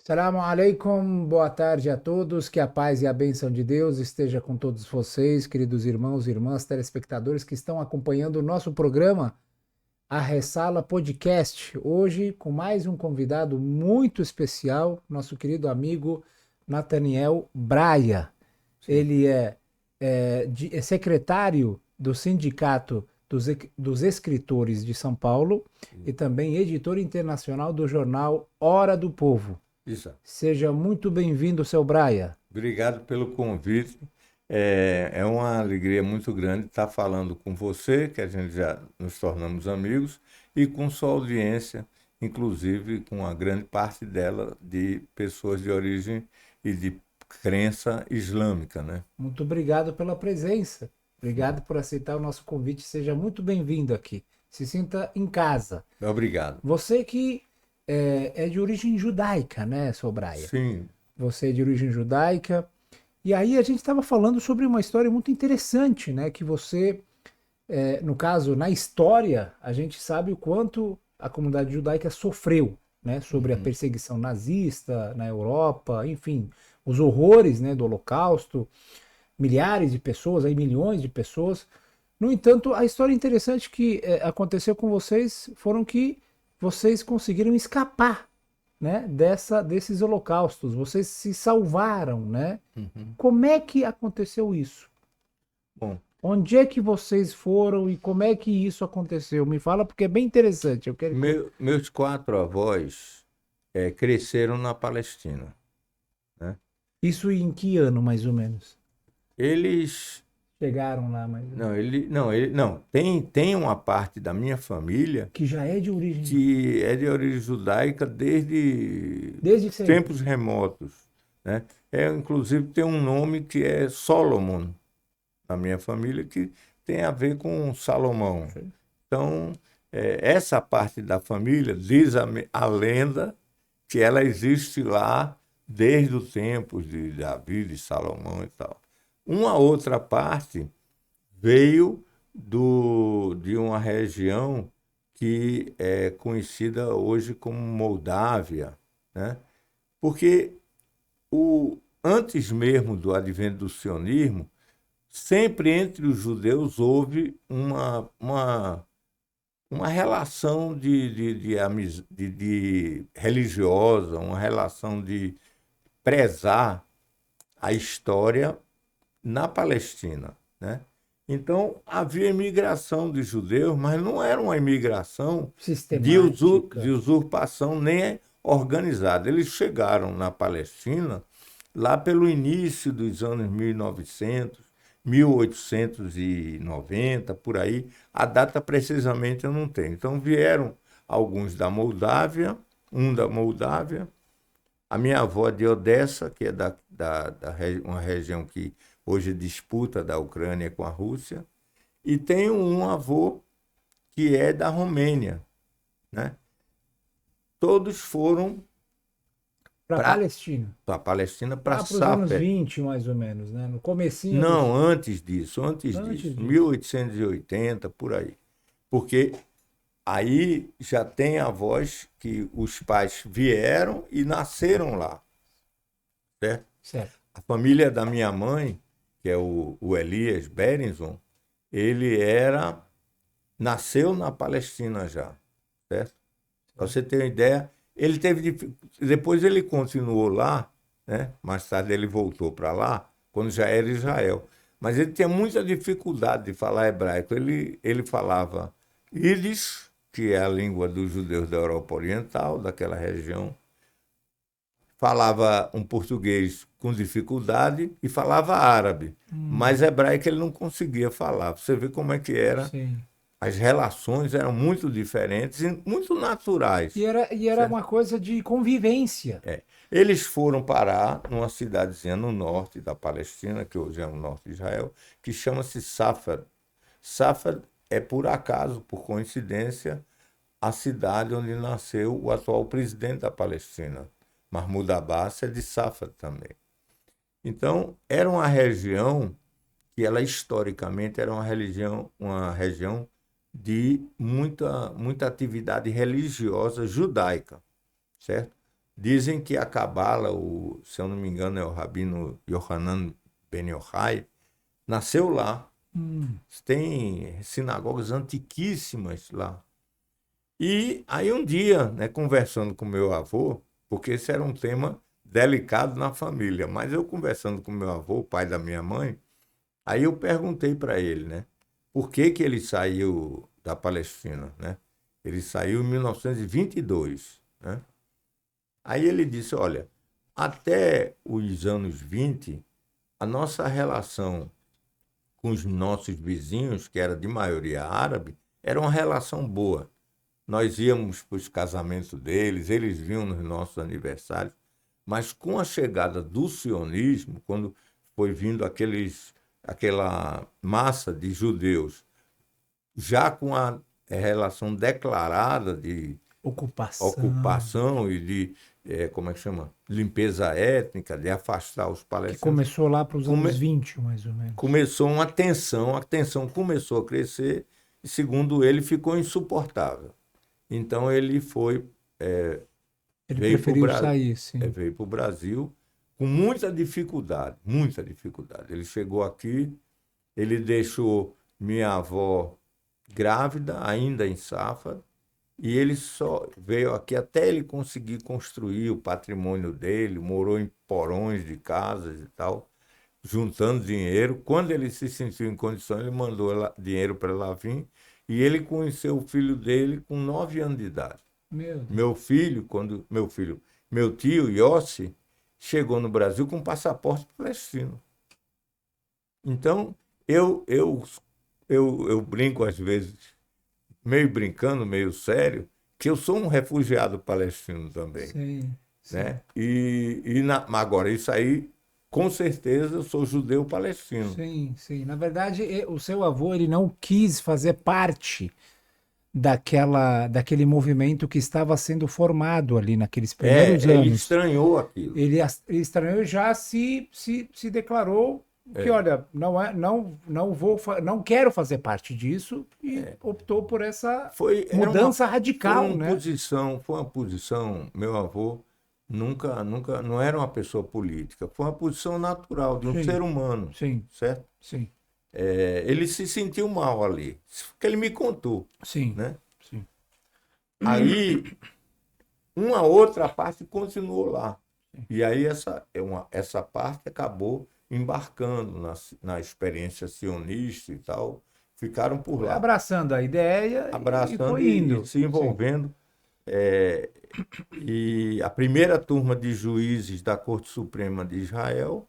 Assalamu alaikum, boa tarde a todos, que a paz e a bênção de Deus esteja com todos vocês, queridos irmãos e irmãs, telespectadores que estão acompanhando o nosso programa, a Ressala Podcast, hoje com mais um convidado muito especial, nosso querido amigo Nathaniel Braia. Sim. Ele é secretário do Sindicato dos Escritores de São Paulo e também editor internacional do jornal Hora do Povo. Isso. Seja muito bem-vindo, seu Braia. Obrigado pelo convite. É uma alegria muito grande estar falando com você, que a gente já nos tornamos amigos, e com sua audiência, inclusive com a grande parte dela de pessoas de origem e de crença islâmica, né? Muito obrigado pela presença. Obrigado por aceitar o nosso convite. Seja muito bem-vindo aqui. Se sinta em casa. Obrigado. Você que é de origem judaica, né, seu Braia? Sim, Você é de origem judaica. E aí a gente estava falando sobre uma história muito interessante, né? Que você, no caso, na história, a gente sabe o quanto a comunidade judaica sofreu, né? Sobre a perseguição nazista na Europa, enfim, os horrores, né, do Holocausto, milhares de pessoas, aí milhões de pessoas. No entanto, a história interessante que aconteceu com vocês foram que vocês conseguiram escapar, né, desses holocaustos. Vocês se salvaram, né? Como é que aconteceu isso? bom, Onde é que vocês foram e como é que isso aconteceu? Me fala porque é bem interessante. Eu quero que meus quatro avós cresceram na Palestina, né? isso em que ano mais ou menos? Eles Chegaram lá, mais ou menos. não, tem uma parte da minha família Que já é de origem que é de origem judaica desde desde sempre. tempos remotos, né? Inclusive tem um nome que é Solomon na minha família que tem a ver com Salomão. Então, essa parte da família diz a lenda que ela existe lá desde os tempos de Davi, de Salomão e tal. Uma outra parte veio de uma região que é conhecida hoje como Moldávia, né? Porque antes mesmo do advento do sionismo, sempre entre os judeus houve uma relação de religiosa, uma relação de prezar a história na Palestina, né? Então, havia imigração de judeus, mas não era uma imigração de Sistemática. usurpação nem organizada. Eles chegaram na Palestina lá pelo início dos anos 1900, 1890, por aí. A data precisamente eu não tenho. Então, vieram alguns da Moldávia, um da Moldávia, a minha avó de Odessa, que é uma região que hoje disputa da Ucrânia com a Rússia, e tenho um avô que é da Romênia, né? Todos foram Para a para Palestina. a Palestina, para Lá para os anos Safer. 20 mais ou menos, né? No comecinho Não, dos... antes Antes disso, disso. 1880, por aí. Porque aí já tem avós que os pais vieram e nasceram lá, certo? Certo. A família da minha mãe, que é o Elias Berenson, ele nasceu na Palestina já, certo? Para você ter uma ideia, ele depois ele continuou lá, né? Mais tarde ele voltou para lá, quando já era Israel. Mas ele tinha muita dificuldade de falar hebraico. Ele falava Yiddish, que é a língua dos judeus da Europa Oriental, daquela região, falava um português com dificuldade e falava árabe, mas hebraico ele não conseguia falar. Você vê como é que era. Sim. As relações eram muito diferentes e muito naturais. E era Certo? uma coisa de convivência. Eles foram parar numa cidadezinha no norte da Palestina, que hoje é o norte de Israel, que chama-se Safed. Safed é, por acaso, por coincidência, a cidade onde nasceu o atual presidente da Palestina. Mahmoud Abbas é de Safed também. Então, era uma região que ela historicamente era uma região de muita atividade religiosa judaica, certo? Dizem que a Cabala, se eu não me engano, é o Rabino Yohanan Ben Yochai, nasceu lá. Tem sinagogas antiquíssimas lá. E aí um dia, né, conversando com meu avô, porque esse era um tema delicado na família, mas eu conversando com meu avô, pai da minha mãe, aí eu perguntei para ele, né, por que que ele saiu da Palestina, né? Ele saiu em 1922, né? Aí ele disse, olha, até os anos 20, a nossa relação com os nossos vizinhos, que era de maioria árabe, era uma relação boa. Nós íamos para os casamentos deles, eles vinham nos nossos aniversários, mas com a chegada do sionismo, quando foi vindo aquela massa de judeus, já com a relação declarada de ocupação e de, como é que chama? Limpeza étnica, de afastar os Que palestinos. começou lá para os anos 20, mais ou menos. Começou uma tensão, a tensão começou a crescer e, segundo ele, ficou insuportável. Então ele foi, Ele veio para o preferiu sair, sim. veio para o Brasil com muita dificuldade, muita dificuldade. Ele chegou aqui, ele deixou minha avó grávida, ainda em Safra, e ele só veio aqui até ele conseguir construir o patrimônio dele, morou em porões de casas e tal, juntando dinheiro. Quando ele se sentiu em condições, ele mandou dinheiro para ela vir, e ele conheceu o filho dele com 9 anos de idade. Meu tio, Yossi, chegou no Brasil com passaporte palestino. Então, eu brinco às vezes, meio brincando, meio sério, que eu sou um refugiado palestino também. Sim, né? Agora, isso aí, com certeza, eu sou judeu palestino. Sim, sim. Na verdade, o seu avô ele não quis fazer parte daquele movimento que estava sendo formado ali naqueles primeiros anos. Ele estranhou aquilo. Ele estranhou e já se declarou que, olha, não quero fazer parte disso e optou por essa mudança radical, né? Foi uma posição, meu avô não era uma pessoa política, foi uma posição natural de um ser humano, certo? Sim. Ele se sentiu mal ali, porque ele me contou. Sim. Né? Sim. Aí, uma outra parte continuou lá. E aí essa parte acabou embarcando na experiência sionista e tal, ficaram por lá. Abraçando a ideia e foi indo. E se envolvendo. E a primeira turma de juízes da Corte Suprema de Israel,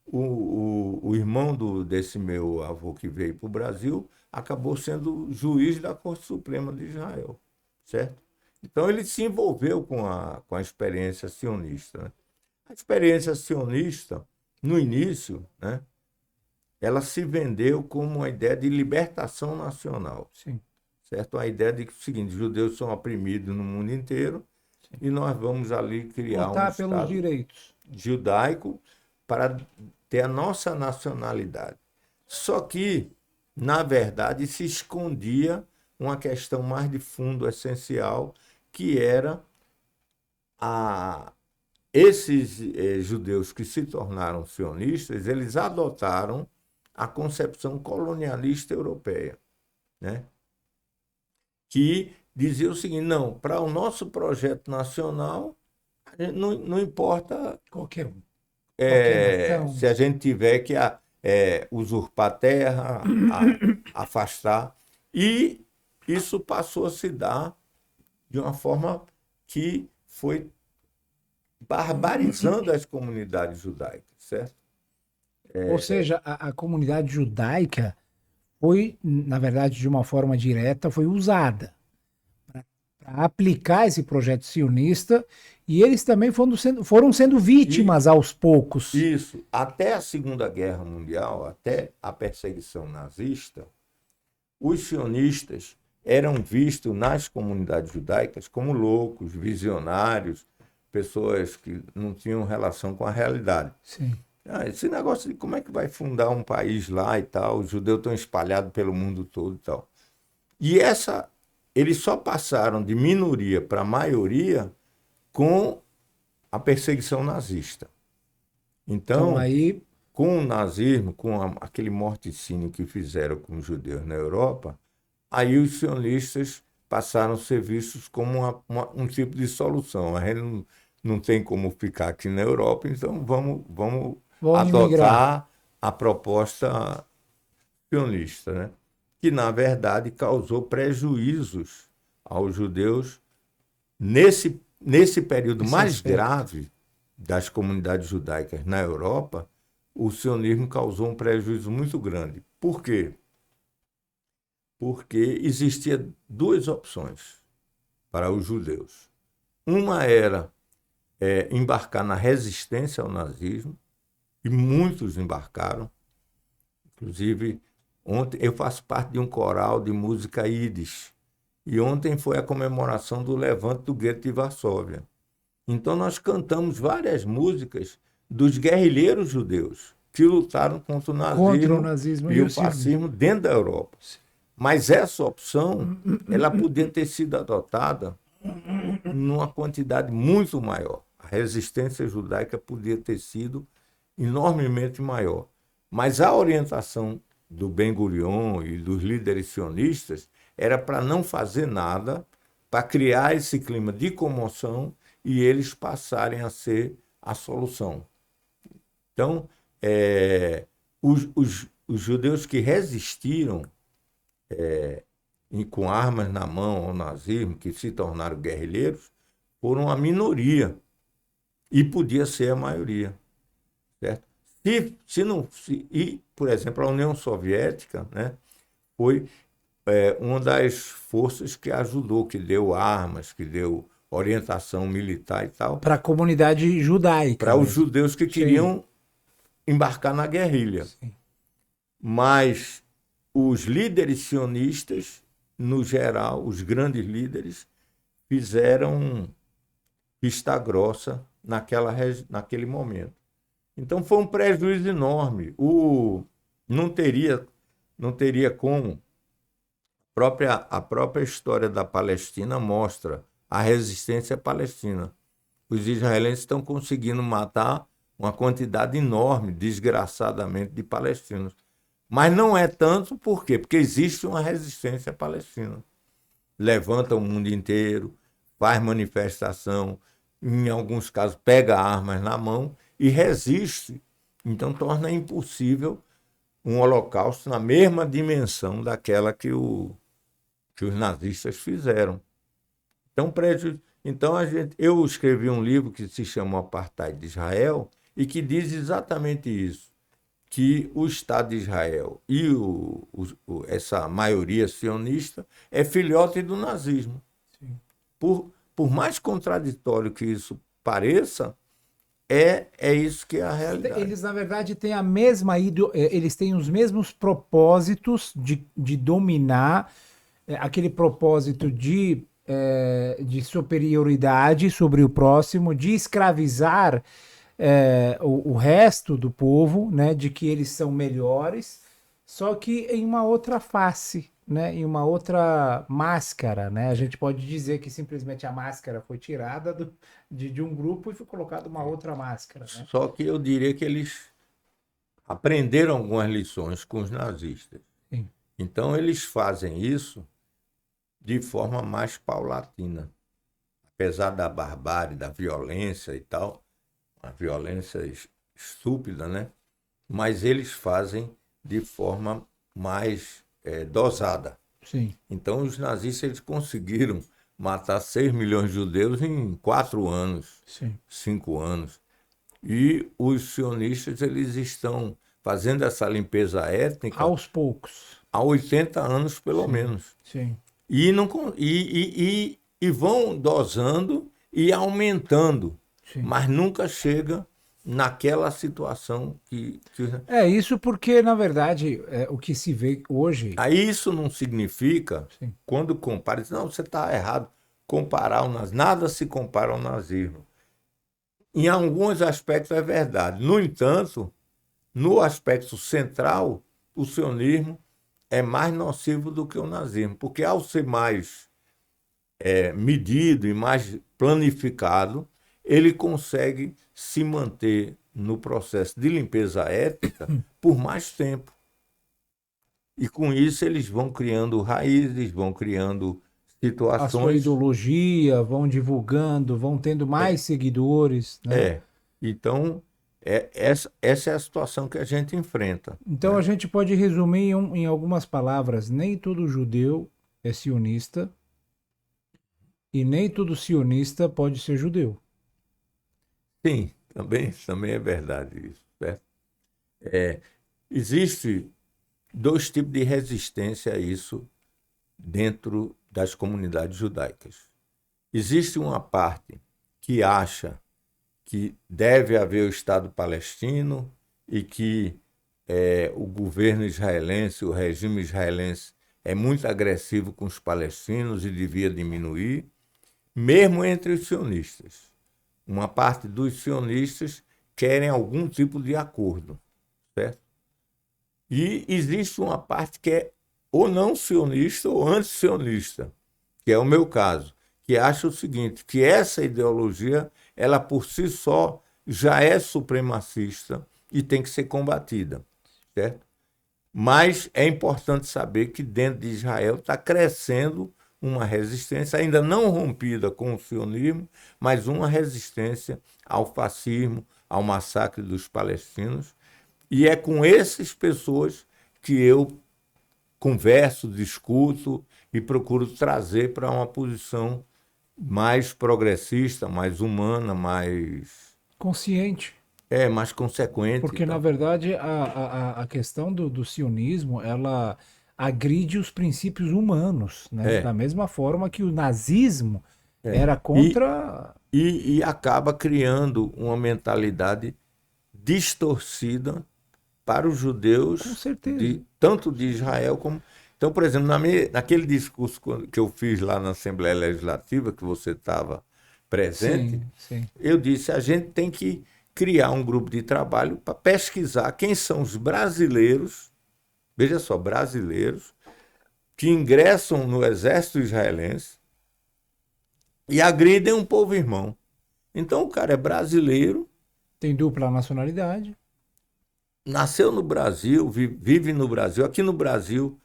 o irmão desse meu avô que veio para o Brasil, acabou sendo juiz da Corte Suprema de Israel, certo? Então ele se envolveu com a experiência sionista. Né? A experiência sionista, no início, né, ela se vendeu como uma ideia de libertação nacional. Sim. Certo? A ideia de que o seguinte, os judeus são oprimidos no mundo inteiro. Sim. E nós vamos ali criar um Estado direitos. Judaico para ter a nossa nacionalidade. Só que, na verdade, se escondia uma questão mais de fundo essencial, que era esses judeus que se tornaram sionistas, eles adotaram a concepção colonialista europeia, né? Que dizia o seguinte, não, para o nosso projeto nacional, não importa qualquer um. Se a gente tiver que usurpar terra, afastar. E isso passou a se dar de uma forma que foi barbarizando as comunidades judaicas, certo? Ou seja, a comunidade judaica foi, na verdade, de uma forma direta, foi usada para aplicar esse projeto sionista e eles também foram sendo vítimas aos poucos. Isso. Até a Segunda Guerra Mundial, até a perseguição nazista, os sionistas eram vistos nas comunidades judaicas como loucos, visionários, pessoas que não tinham relação com a realidade. Sim. Esse negócio de como é que vai fundar um país lá e tal, os judeus estão espalhados pelo mundo todo e tal. E eles só passaram de minoria para maioria com a perseguição nazista. Então, aí, com o nazismo, com aquele morticínio que fizeram com os judeus na Europa, aí os sionistas passaram a ser vistos como um tipo de solução. A gente não tem como ficar aqui na Europa, então vamos vão imigrar. adotar a proposta sionista, né? Que, na verdade, causou prejuízos aos judeus nesse período Esse mais aspecto. grave das comunidades judaicas na Europa. O sionismo causou um prejuízo muito grande. Por quê? Porque existia duas opções para os judeus. Uma era embarcar na resistência ao nazismo, e muitos embarcaram. Inclusive, ontem eu faço parte de um coral de música Yiddish, e ontem foi a comemoração do levante do gueto de Varsóvia. Então nós cantamos várias músicas dos guerrilheiros judeus que lutaram contra o nazismo e o fascismo dentro da Europa. Mas essa opção, ela podia ter sido adotada numa quantidade muito maior. A resistência judaica podia ter sido enormemente maior. Mas a orientação do Ben-Gurion e dos líderes sionistas era para não fazer nada, para criar esse clima de comoção e eles passarem a ser a solução. Então, os judeus que resistiram com armas na mão ao nazismo, que se tornaram guerrilheiros, foram a minoria e podia ser a maioria, certo? E, por exemplo, a União Soviética, né, foi uma das forças que ajudou, que deu armas, que deu orientação militar e tal. Para a comunidade judaica. Para os judeus que queriam embarcar na guerrilha. Sim. Mas os líderes sionistas, no geral, os grandes líderes, fizeram vista grossa naquele momento. Então foi um prejuízo enorme. Não teria como. A própria história da Palestina mostra a resistência palestina. Os israelenses estão conseguindo matar uma quantidade enorme, desgraçadamente, de palestinos. Mas não é tanto, por quê? Porque existe uma resistência palestina. Levanta o mundo inteiro, faz manifestação, em alguns casos pega armas na mão e resiste. Então torna impossível um holocausto na mesma dimensão daquela que os nazistas fizeram. Então eu escrevi um livro que se chama Apartheid de Israel e que diz exatamente isso, que o Estado de Israel e essa maioria sionista é filhote do nazismo. Sim. Por mais contraditório que isso pareça, é isso que é a realidade. Eles, na verdade, têm a mesma eles têm os mesmos propósitos de dominar, aquele propósito de superioridade sobre o próximo, de escravizar o resto do povo, né, de que eles são melhores, só que em uma outra face, né, em uma outra máscara, né? A gente pode dizer que simplesmente a máscara foi tirada de um grupo e foi colocada uma outra máscara, né? Só que eu diria que eles aprenderam algumas lições com os nazistas. Sim. Então eles fazem isso de forma mais paulatina. Apesar da barbárie, da violência e tal, a violência estúpida, né? Mas eles fazem de forma mais dosada. Sim. Então os nazistas eles conseguiram matar 6 milhões de judeus em 4 anos, Sim. 5 anos. E os sionistas eles estão fazendo essa limpeza étnica Aos poucos. há 80 anos, pelo menos. Sim. E vão dosando e aumentando, Sim. mas nunca chega naquela situação que... Isso porque, na verdade, o que se vê hoje... Aí isso não significa, Sim. quando compara, não, você está errado, comparar o nazismo. Nada se compara ao nazismo. Em alguns aspectos é verdade. No entanto, no aspecto central, o sionismo é mais nocivo do que o nazismo, porque ao ser mais medido e mais planificado, ele consegue se manter no processo de limpeza étnica por mais tempo. E com isso eles vão criando raízes, vão criando A sua situações. ideologia, vão divulgando, vão tendo mais seguidores, né? Então, essa é a situação que a gente enfrenta. Então a gente pode resumir em algumas palavras: nem todo judeu é sionista e nem todo sionista pode ser judeu. Sim, também é verdade isso, certo? Existe dois tipos de resistência a isso dentro das comunidades judaicas. Existe uma parte que acha que deve haver o Estado palestino e que o governo israelense, o regime israelense, é muito agressivo com os palestinos e devia diminuir, mesmo entre os sionistas. Uma parte dos sionistas querem algum tipo de acordo, certo? E existe uma parte que é ou não sionista ou anti-sionista, que é o meu caso, que acha o seguinte, que essa ideologia, ela por si só já é supremacista e tem que ser combatida, certo? Mas é importante saber que dentro de Israel está crescendo uma resistência, ainda não rompida com o sionismo, mas uma resistência ao fascismo, ao massacre dos palestinos. E é com essas pessoas que eu converso, discuto e procuro trazer para uma posição mais progressista, mais humana, mais Consciente. mais consequente. Porque, na verdade, a questão do sionismo, ela agride os princípios humanos, né? Da mesma forma que o nazismo era contra... E acaba criando uma mentalidade distorcida para os judeus, Com certeza. tanto de Israel como... Então, por exemplo, naquele discurso que eu fiz lá na Assembleia Legislativa, que você estava presente, Sim. eu disse, a gente tem que criar um grupo de trabalho para pesquisar quem são os brasileiros, veja só, brasileiros, que ingressam no exército israelense e agridem um povo irmão. Então o cara é brasileiro, Tem dupla nacionalidade. nasceu no Brasil, vive no Brasil. Aqui no Brasil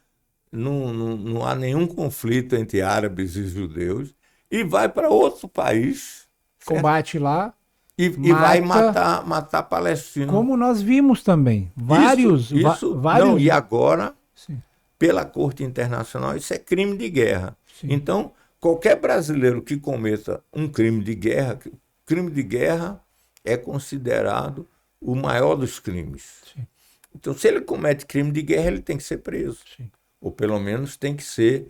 não há nenhum conflito entre árabes e judeus e vai para outro país, certo? Combate lá. E vai matar palestinos. Como nós vimos também. Vários. Não, e agora, Sim. pela Corte Internacional, isso é crime de guerra. Sim. Então, qualquer brasileiro que cometa um crime de guerra é considerado o maior dos crimes. Sim. Então, se ele comete crime de guerra, ele tem que ser preso. Sim. Ou pelo menos tem que ser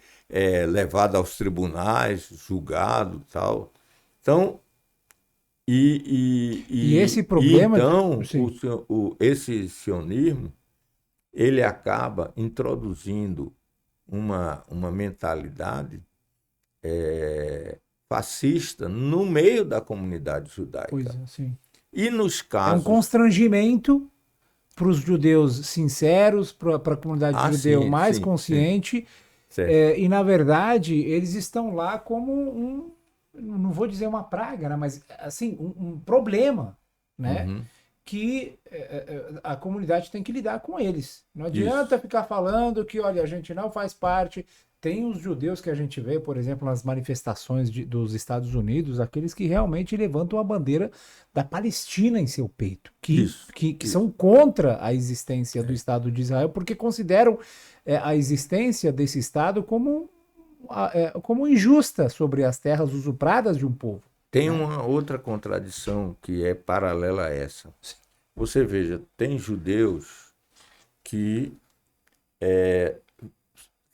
levado aos tribunais, julgado e tal. Então, E esse problema... então, esse sionismo, ele acaba introduzindo uma mentalidade fascista no meio da comunidade judaica. Pois é, sim. E nos É casos... um constrangimento para os judeus sinceros, para a comunidade judeu mais consciente. E, na verdade, eles estão lá como não vou dizer uma praga, né? Mas assim, um problema, né? Uhum. Que a comunidade tem que lidar com eles. Não adianta ficar falando que, olha, a gente não faz parte. Tem os judeus que a gente vê, por exemplo, nas manifestações dos Estados Unidos, aqueles que realmente levantam a bandeira da Palestina em seu peito, que são contra a existência do Estado de Israel, porque consideram a existência desse Estado como injusta sobre as terras usurpadas de um povo. Tem uma outra contradição que é paralela a essa. Você veja, tem judeus que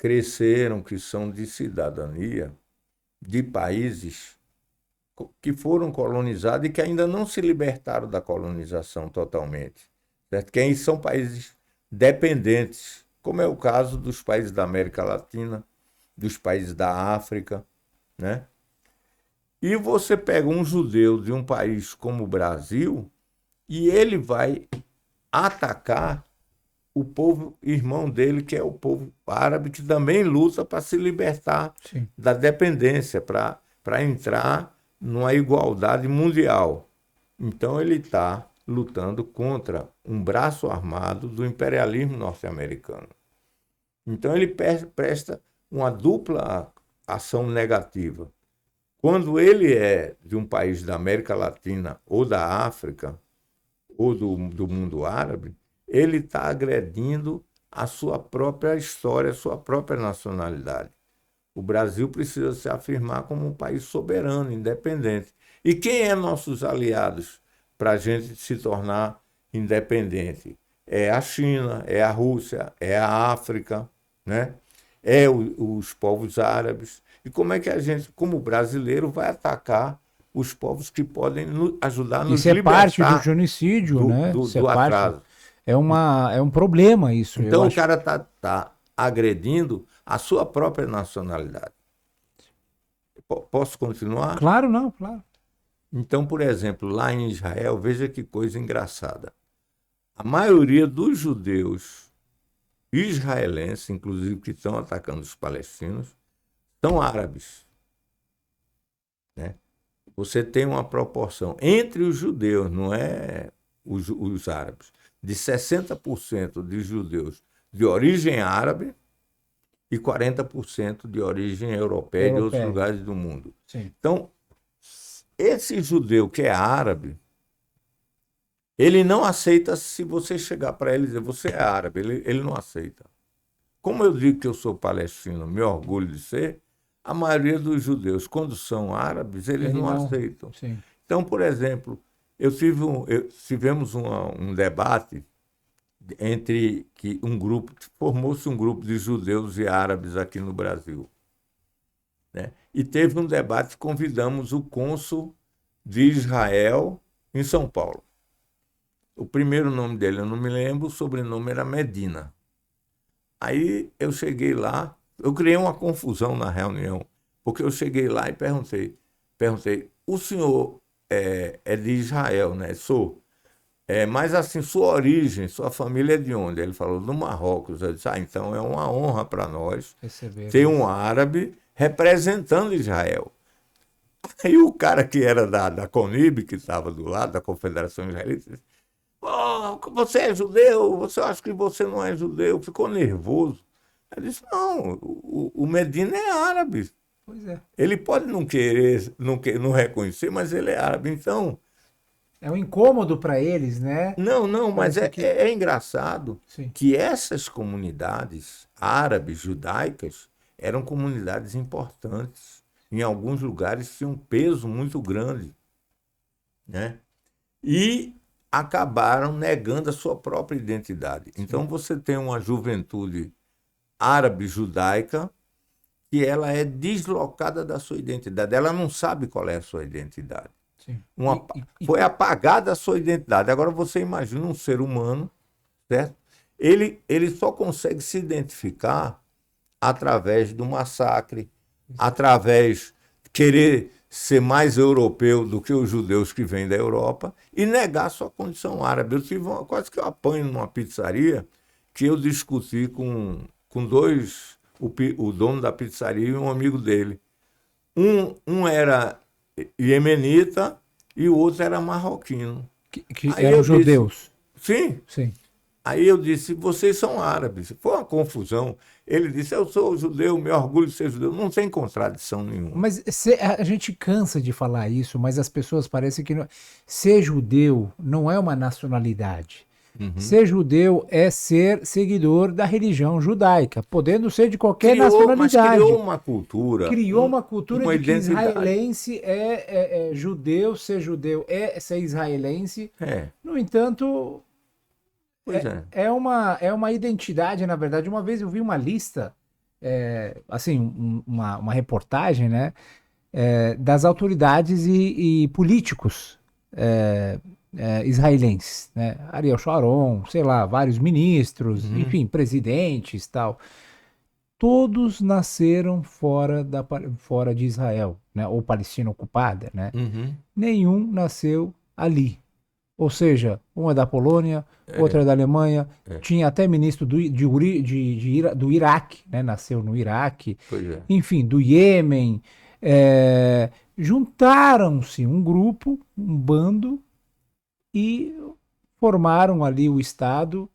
cresceram, que são de cidadania de países que foram colonizados e que ainda não se libertaram da colonização totalmente, certo? Que são países dependentes, como é o caso dos países da América Latina, dos países da África, né? E você pega um judeu de um país como o Brasil e ele vai atacar o povo irmão dele, que é o povo árabe, que também luta para se libertar da dependência, para entrar numa igualdade mundial. Então ele está lutando contra um braço armado do imperialismo norte-americano. Então ele presta uma dupla ação negativa. Quando ele é de um país da América Latina ou da África ou do mundo árabe, ele está agredindo a sua própria história, a sua própria nacionalidade. O Brasil precisa se afirmar como um país soberano, independente. E quem é nossos aliados para a gente se tornar independente? É a China, é a Rússia, é a África, né? Os povos árabes. E como é que a gente, como brasileiro, vai atacar os povos que podem ajudar a nos Isso é parte libertar do genocídio, né? Isso é do parte, atraso? é um problema isso. Então eu o acho. cara está agredindo a sua própria nacionalidade. Posso continuar? Claro, não, claro. Então, por exemplo, lá em Israel, veja que coisa engraçada. A maioria dos judeus israelenses, inclusive que estão atacando os palestinos, são árabes, né? Você tem uma proporção entre os judeus, não é os árabes, de 60% de judeus de origem árabe e 40% de origem europeia e de outros lugares do mundo. Sim. Então, esse judeu que é árabe, ele não aceita se você chegar para ele e dizer você é árabe, ele não aceita. Como eu digo que eu sou palestino, me orgulho de ser, a maioria dos judeus, quando são árabes, eles não aceitam. Sim. Então, por exemplo, tivemos um debate entre que formou-se um grupo de judeus e árabes aqui no Brasil, né? E teve um debate, convidamos o cônsul de Israel em São Paulo. O primeiro nome dele eu não me lembro, o sobrenome era Medina. Aí eu cheguei lá, eu criei uma confusão na reunião, porque eu cheguei lá e perguntei, o senhor é de Israel, né? Sou. Mas assim, sua origem, sua família é de onde? Ele falou, do Marrocos. Eu disse, então é uma honra para nós ter um árabe representando Israel. Aí o cara que era da CONIB, que estava do lado da Confederação Israelita, disse, você é judeu? Você acha que você não é judeu? Ficou nervoso. Ele disse, não, o Medina é árabe. Pois é. Ele pode não querer, não reconhecer, mas ele é árabe. Então... É um incômodo para eles, né? Não, mas é engraçado. Sim. Que essas comunidades árabes, judaicas, eram comunidades importantes. Em alguns lugares tinham um peso muito grande, né? E acabaram negando a sua própria identidade. Sim. Então você tem uma juventude árabe judaica que ela é deslocada da sua identidade. Ela não sabe qual é a sua identidade. Sim. Foi apagada a sua identidade. Agora você imagina um ser humano, certo? Ele só consegue se identificar através do massacre, através de querer ser mais europeu do que os judeus que vêm da Europa e negar sua condição árabe. Eu tive quase que eu apanho numa pizzaria que eu discuti com dois, o dono da pizzaria e um amigo dele. Um era iemenita e o outro era marroquino. Que eram judeus. Sim. Sim. Aí eu disse, vocês são árabes. Foi uma confusão. Ele disse, eu sou judeu, me orgulho de ser judeu. Não tem contradição nenhuma. Mas a gente cansa de falar isso, mas as pessoas parecem que ser judeu não é uma nacionalidade. Uhum. Ser judeu é ser seguidor da religião judaica, podendo ser de qualquer nacionalidade. Mas criou uma cultura. Criou uma cultura de que israelense é judeu, ser judeu é ser israelense. No entanto, é uma identidade, na verdade. Uma vez eu vi uma lista, uma reportagem, né, das autoridades e políticos israelenses, né? Ariel Sharon, sei lá, vários ministros, enfim, presidentes e tal. Todos nasceram fora de Israel, né? Ou Palestina ocupada, né? Nenhum nasceu ali. Ou seja, um é da Polônia, outro é da Alemanha, tinha até ministro do Iraque, né? Nasceu no Iraque, enfim, do Iêmen, juntaram-se um grupo, um bando, e formaram ali o Estado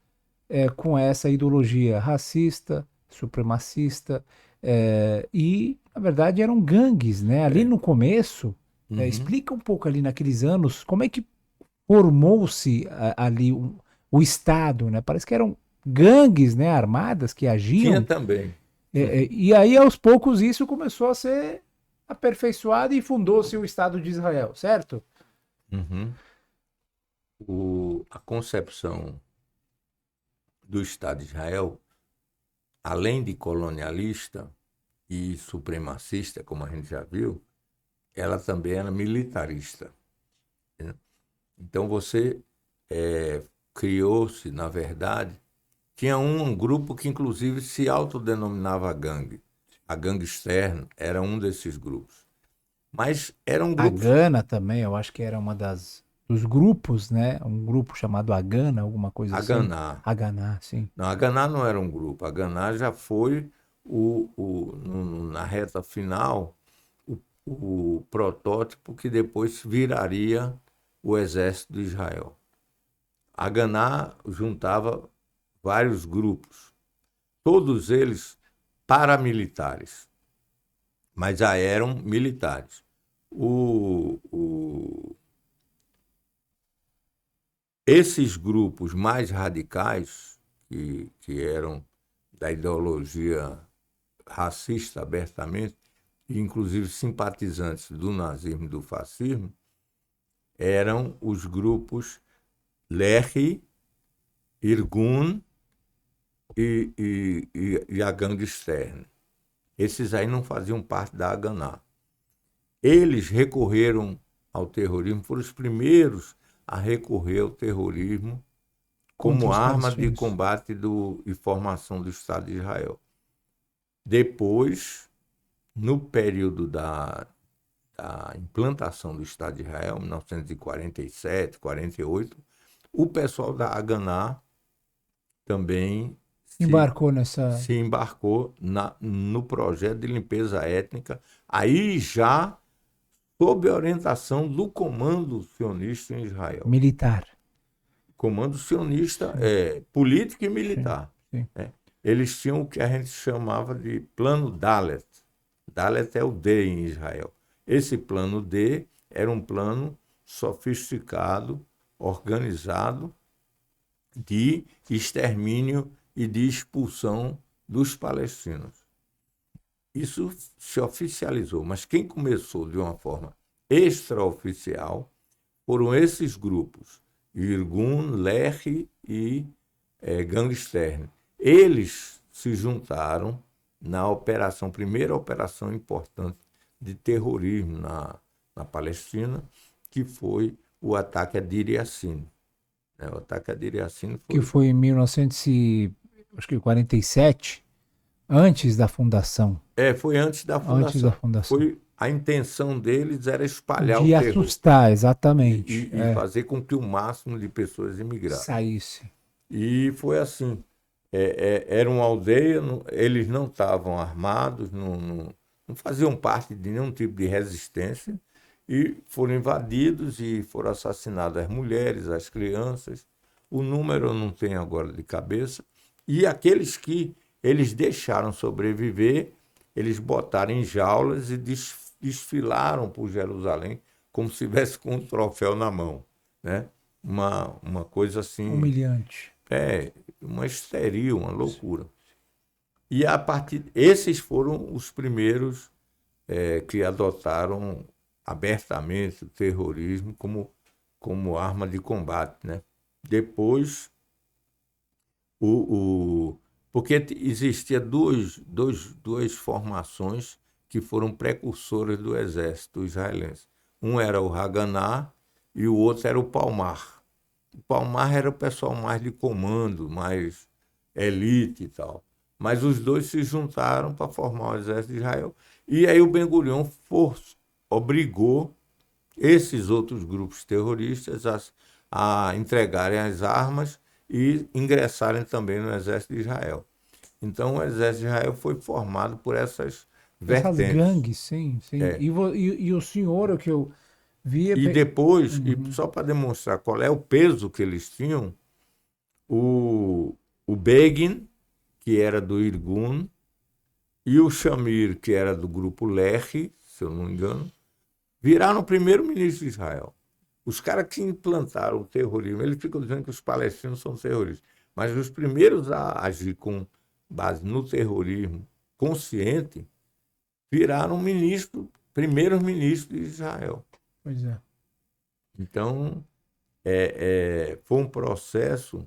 com essa ideologia racista, supremacista, e, na verdade, eram gangues, né? Ali no começo, explica um pouco ali naqueles anos, como é que formou-se ali o Estado, né? Parece que eram gangues, né, armadas que Tinha agiam. também. E aí, aos poucos, isso começou a ser aperfeiçoado e fundou-se o Estado de Israel, certo? Uhum. A concepção do Estado de Israel, além de colonialista e supremacista, como a gente já viu, ela também era militarista. Né? Então você criou-se, na verdade, tinha um grupo que inclusive se autodenominava gangue. A gangue externa era um desses grupos. Mas eram A grupos. Gana também, eu acho que era uma dos grupos, né? Um grupo chamado Agana, alguma coisa assim. Aganá. Haganá, sim. Não, a Ganá não era um grupo. A Ganá já foi na reta final o protótipo que depois viraria o exército de Israel. A Ganá juntava vários grupos, todos eles paramilitares, mas já eram militares. Esses grupos mais radicais, que eram da ideologia racista abertamente, inclusive simpatizantes do nazismo e do fascismo, eram os grupos Lehi, Irgun e a gangue externa. Esses aí não faziam parte da Haganá. Eles recorreram ao terrorismo, foram os primeiros a recorrer ao terrorismo Contra como os arma de palestinos. combate e formação do Estado de Israel. Depois, no período da implantação do Estado de Israel, 1947, 48, o pessoal da Haganá também Embarcou nessa. se embarcou no projeto de limpeza étnica, aí já sob a orientação do comando sionista em Israel. Militar. Comando sionista Sim, político e sim, militar. sim. Né? Eles tinham o que a gente chamava de plano Dalet. Dalet é o D em Israel. Esse plano D era um plano sofisticado, organizado, de extermínio e de expulsão dos palestinos. Isso se oficializou, mas quem começou de uma forma extraoficial foram esses grupos, Irgun, Lehi e Gangstern. Eles se juntaram na primeira operação importante de terrorismo na Palestina, que foi o ataque a Deir Yassin. O ataque a Deir Yassin Que foi... foi em 1947, antes da fundação. Foi antes da Antes da fundação. fundação. A intenção deles era espalhar o De terror assustar, exatamente. e fazer com que o máximo de pessoas emigrassem. Saísse. E foi assim. Era uma aldeia, eles não estavam armados, não faziam parte de nenhum tipo de resistência, e foram invadidos e foram assassinadas as mulheres, as crianças. O número eu não tenho agora de cabeça. E aqueles que eles deixaram sobreviver, eles botaram em jaulas e desfilaram por Jerusalém como se estivesse com um troféu na mão. Né? Uma coisa assim... Humilhante. Uma histeria, uma loucura. E esses foram os primeiros que adotaram abertamente o terrorismo como arma de combate. Né? Depois, porque existia duas formações que foram precursoras do exército israelense. Um era o Haganá e o outro era o Palmar. O Palmar era o pessoal mais de comando, mais elite e tal. Mas os dois se juntaram para formar o exército de Israel. E aí o Ben-Gurion obrigou esses outros grupos terroristas a entregarem as armas e ingressarem também no exército de Israel. Então o exército de Israel foi formado por essas Essas vertentes. gangues, sim, sim. É. E o senhor, o que eu vi... E depois, e só para demonstrar qual é o peso que eles tinham, o Begin, que era do Irgun, e o Shamir, que era do grupo Lehi, se eu não me engano, viraram o primeiro-ministro de Israel. Os caras que implantaram o terrorismo, eles ficam dizendo que os palestinos são terroristas, mas os primeiros a agir com base no terrorismo consciente viraram primeiros-ministros de Israel. Pois é. Então, foi um processo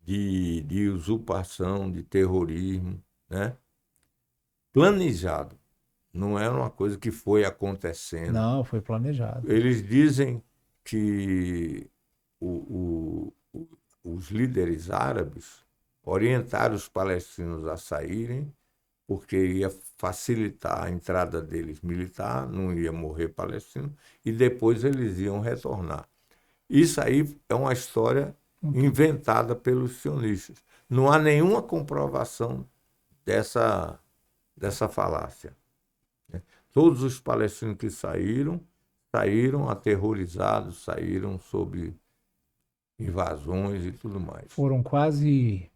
de usurpação, de terrorismo, né? Planejado. Não é uma coisa que foi acontecendo. Não, foi planejado. Eles dizem que os líderes árabes orientaram os palestinos a saírem porque ia facilitar a entrada deles militar, não ia morrer palestino, e depois eles iam retornar. Isso aí é uma história inventada pelos sionistas. Não há nenhuma comprovação dessa falácia. Todos os palestinos que saíram aterrorizados, saíram sob invasões e tudo mais. Foram quase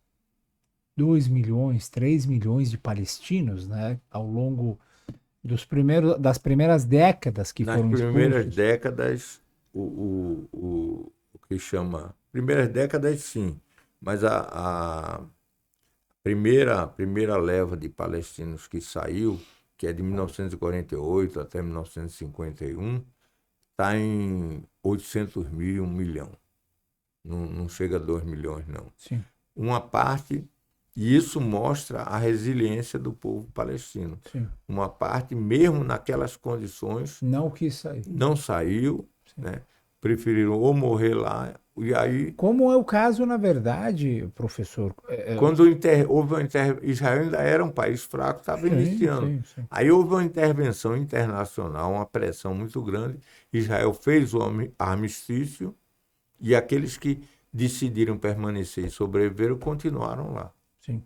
2 milhões, 3 milhões de palestinos, né, ao longo das primeiras décadas que foram expulsos. Nas primeiras décadas, o que chama... Primeiras décadas, sim, mas a primeira leva de palestinos que saiu, que é de 1948 até 1951, está em 800 mil, 1 milhão. Não chega a 2 milhões, não. Sim. Uma parte, e isso mostra a resiliência do povo palestino. Sim. Uma parte, mesmo naquelas condições, não quis sair. Não saiu, né? Preferiram ou morrer lá, e aí... Como é o caso, na verdade, professor? Quando houve uma Israel ainda era um país fraco, estava iniciando. Sim. Aí houve uma intervenção internacional, uma pressão muito grande. Israel fez o armistício e aqueles que decidiram permanecer e sobreviveram continuaram lá. Sim.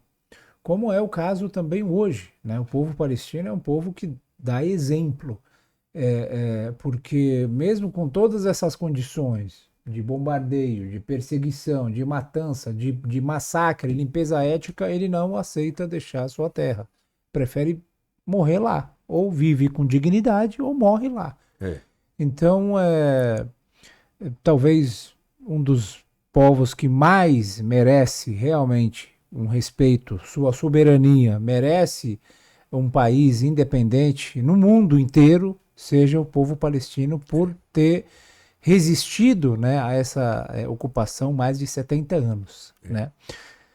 Como é o caso também hoje, né? O povo palestino é um povo que dá exemplo, porque mesmo com todas essas condições de bombardeio, de perseguição, de matança, de massacre, limpeza étnica, ele não aceita deixar a sua terra. Prefere morrer lá. Ou vive com dignidade ou morre lá. Então, talvez um dos povos que mais merece realmente um respeito, sua soberania, merece um país independente no mundo inteiro, seja o povo palestino, por ter resistido, né, a essa ocupação mais de 70 anos. Né?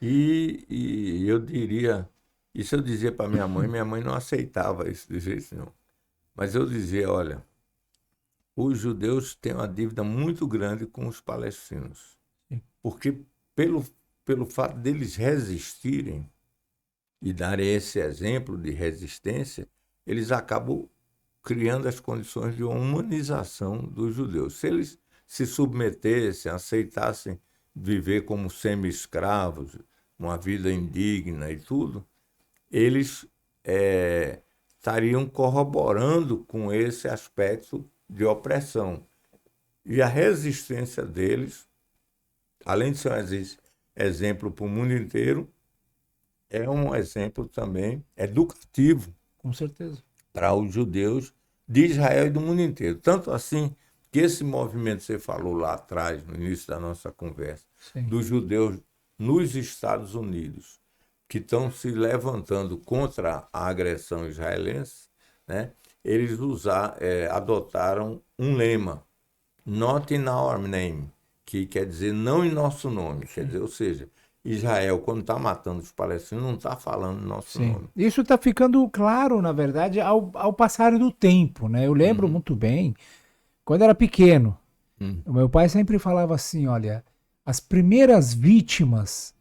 E eu diria, isso eu dizia para minha mãe não aceitava isso de jeito nenhum. Mas eu dizia, olha, os judeus têm uma dívida muito grande com os palestinos. Sim. Porque pelo fato deles resistirem e darem esse exemplo de resistência, eles acabam criando as condições de uma humanização dos judeus. Se eles se submetessem, aceitassem viver como semi-escravos, uma vida indigna e tudo, eles estariam corroborando com esse aspecto de opressão. E a resistência deles, além de ser um exemplo para o mundo inteiro, é um exemplo também educativo. Com certeza. Para os judeus de Israel e do mundo inteiro. Tanto assim que esse movimento que você falou lá atrás, no início da nossa conversa, Sim. dos judeus nos Estados Unidos, que estão se levantando contra a agressão israelense, né? Eles adotaram um lema, not in our name, que quer dizer não em nosso nome. Quer dizer, ou seja, Israel, quando está matando os palestinos, não está falando nosso nome. Isso está ficando claro, na verdade, ao passar do tempo. Né? Eu lembro muito bem, quando era pequeno, o meu pai sempre falava assim, olha, as primeiras vítimas,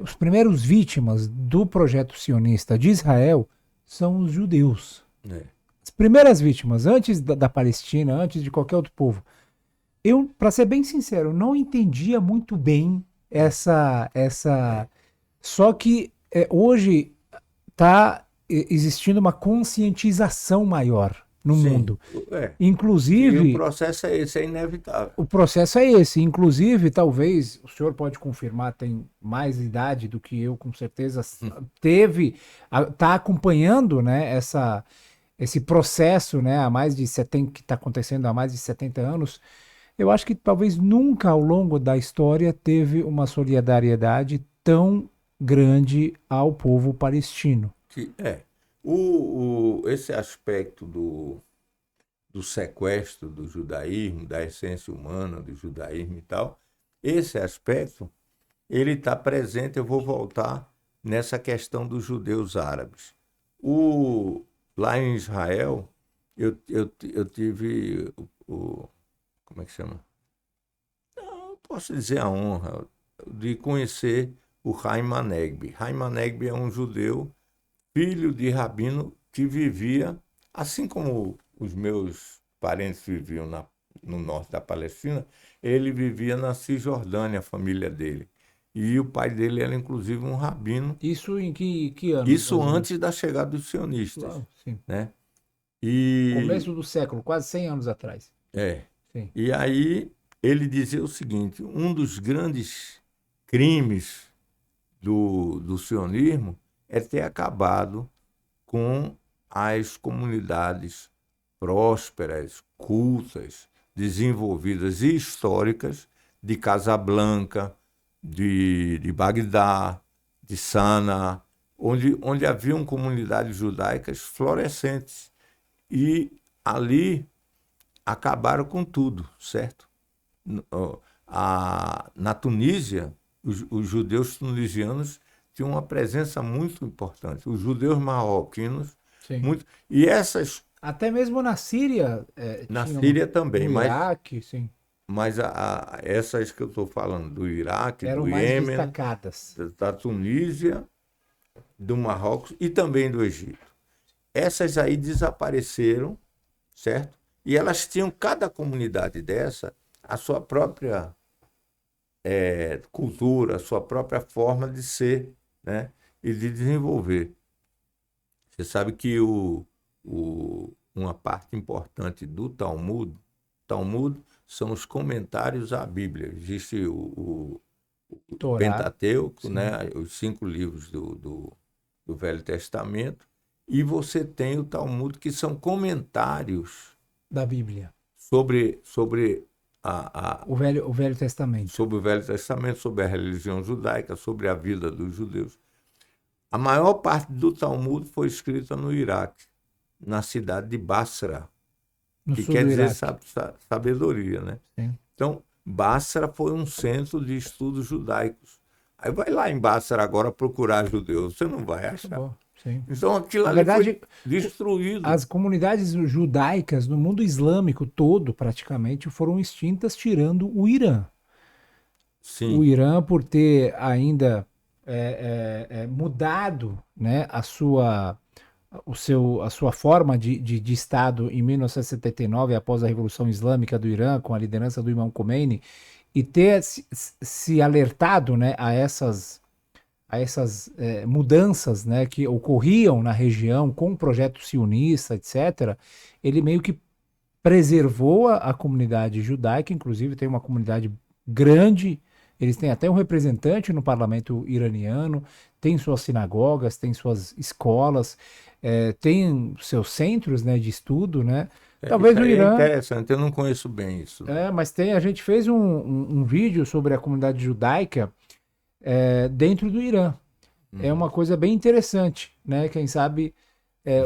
os primeiros vítimas do projeto sionista de Israel são os judeus. As primeiras vítimas, antes da Palestina, antes de qualquer outro povo. Eu, para ser bem sincero, não entendia muito bem essa... Só que hoje está existindo uma conscientização maior no Sim, mundo. é. E o Inclusive, processo é esse, é inevitável. o processo é esse. Inclusive, talvez, o senhor pode confirmar, tem mais idade do que eu, com certeza, teve, está acompanhando, né, esse processo, né, há mais de 70, que está acontecendo há mais de 70 anos. Eu acho que talvez nunca ao longo da história teve uma solidariedade tão grande ao povo palestino. É. Esse aspecto do sequestro do judaísmo, da essência humana do judaísmo e tal, esse aspecto, ele está presente, eu vou voltar nessa questão dos judeus árabes. O, Lá em Israel, eu tive como é que chama? Eu posso dizer a honra de conhecer o Haim Anegbi. Haim Anegbi é um judeu, filho de rabino, que vivia, assim como os meus parentes viviam no norte da Palestina, ele vivia na Cisjordânia, a família dele. E o pai dele era, inclusive, um rabino. Isso em que anos, Isso mais ou menos? antes da chegada dos sionistas, Claro, sim. né? E, Começo do século, quase 100 anos atrás. é, Sim. e aí ele dizia o seguinte: um dos grandes crimes do sionismo é ter acabado com as comunidades prósperas, cultas, desenvolvidas e históricas de Casablanca, de Bagdá, de Sana, onde haviam comunidades judaicas florescentes. E ali acabaram com tudo, certo? Na Tunísia, os judeus tunisianos tinham uma presença muito importante. Os judeus marroquinos, Sim. muito. E essas, Até mesmo na Síria na tinha Síria também, no Iraque, sim, mas essas que eu estou falando, do Iraque, eram do mais Iêmen, destacadas. da Tunísia, do Marrocos e também do Egito. Essas aí desapareceram, certo? E elas tinham, cada comunidade dessa, a sua própria cultura, a sua própria forma de ser, né? E de desenvolver. Você sabe que uma parte importante do Talmud são os comentários à Bíblia. Existe o Torá, Pentateuco, sim, né? Os 5 livros do Velho Testamento, e você tem o Talmud, que são comentários da Bíblia. sobre a, O Velho Testamento. sobre o Velho Testamento, sobre a religião judaica, sobre a vida dos judeus. A maior parte do Talmud foi escrita no Iraque, na cidade de Basra, No que sul quer do dizer Iraque. sabedoria, né? Sim. Então, Basra foi um centro de estudos judaicos. Aí vai lá em Basra agora procurar judeus, você não vai achar. Acabou. Sim. Então aquilo Na ali foi verdade, destruído. as comunidades judaicas no mundo islâmico todo, praticamente, foram extintas, tirando o Irã. O Sim, Irã, por ter ainda mudado, né, a sua forma de Estado em 1979, após a Revolução Islâmica do Irã, com a liderança do Imam Khomeini, e ter se alertado, né, a essas mudanças, né, que ocorriam na região com o projeto sionista, etc., ele meio que preservou a comunidade judaica, inclusive tem uma comunidade grande, eles têm até um representante no parlamento iraniano, tem suas sinagogas, tem suas escolas, tem seus centros, né, de estudo, né? Talvez isso o aí é Irã, interessante, eu não conheço bem isso. mas a gente fez um vídeo sobre a comunidade judaica dentro do Irã. É Uhum. uma coisa bem interessante, né? Quem sabe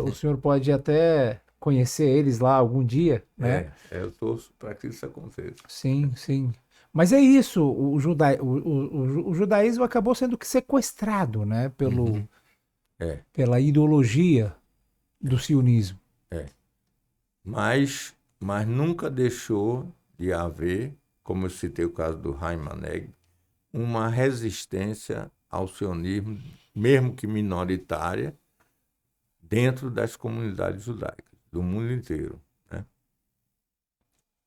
o senhor pode até conhecer eles lá algum dia, né? Eu torço para que isso aconteça. Sim, sim. Mas é isso, o judaísmo acabou sendo que sequestrado, né, Uhum. É, pela ideologia do sionismo. é. Mas nunca deixou de haver, como eu citei o caso do Haim Aneg, uma resistência ao sionismo, mesmo que minoritária, dentro das comunidades judaicas do mundo inteiro, né?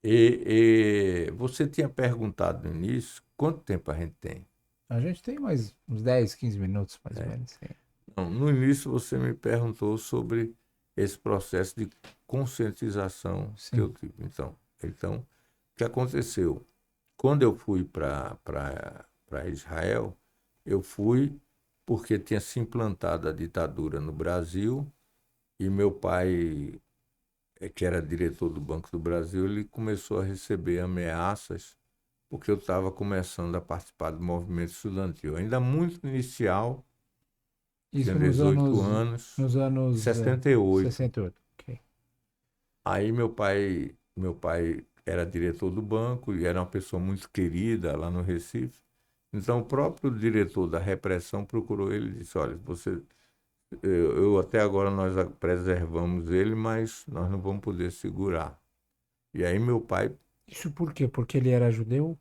E você tinha perguntado no início quanto tempo a gente tem. A gente tem mais uns 10, 15 minutos, mais ou menos. Sim. Não, no início você me perguntou sobre esse processo de conscientização que eu Sim. tive. Então, o que aconteceu? Quando eu fui para Israel, eu fui porque tinha se implantado a ditadura no Brasil e meu pai, que era diretor do Banco do Brasil, ele começou a receber ameaças porque eu estava começando a participar do movimento estudantil, ainda muito inicial, tinha Isso 18 anos, nos em anos 68. 68. Ok. Aí meu pai era diretor do banco e era uma pessoa muito querida lá no Recife. Então o próprio diretor da repressão procurou ele e disse: olha, eu até agora nós preservamos ele, mas nós não vamos poder segurar. E aí meu pai, Isso por quê? Porque ele era judeu?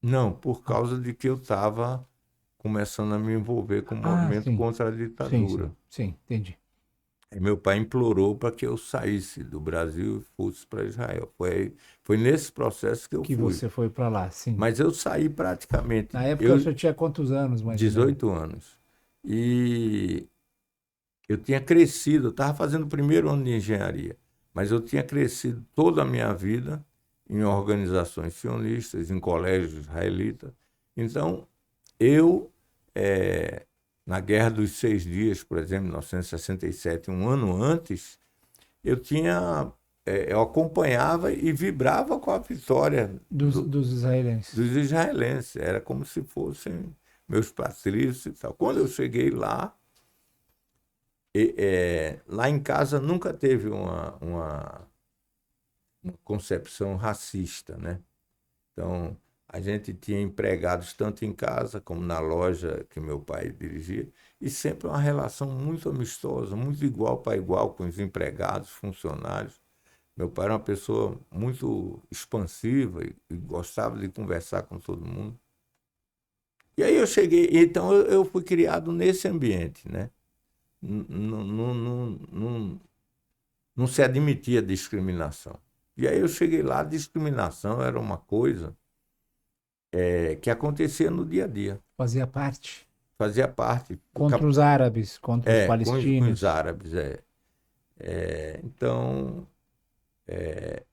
não, por Ah, causa de que eu estava começando a me envolver com o movimento sim. contra a Sim, sim. ditadura. Sim, entendi. Aí meu pai implorou para que eu saísse do Brasil e fosse para Israel. Foi nesse processo que eu Que fui. você foi para lá, sim. Mas eu saí praticamente, Na época eu você tinha quantos anos, mais ou menos? 18 anos. E eu tinha crescido, eu estava fazendo o primeiro ano de engenharia, mas eu tinha crescido toda a minha vida em organizações sionistas, em colégios israelitas. Então, eu, eh, na Guerra dos Seis Dias, por exemplo, em 1967, um ano antes, eu acompanhava e vibrava com a vitória Dos israelenses. dos israelenses. Era como se fossem meus patrícios e tal. Quando eu cheguei lá, lá em casa nunca teve uma concepção racista, né? Então, a gente tinha empregados tanto em casa como na loja que meu pai dirigia, e sempre uma relação muito amistosa, muito igual para igual com os empregados, funcionários. Meu pai era uma pessoa muito expansiva e gostava de conversar com todo mundo. E aí eu cheguei, então eu fui criado nesse ambiente, né? Não se admitia discriminação. E aí eu cheguei lá, a discriminação era uma coisa que acontecia no dia a dia, Fazia parte. fazia parte, Contra os árabes, contra os com os palestinos. árabes. Então,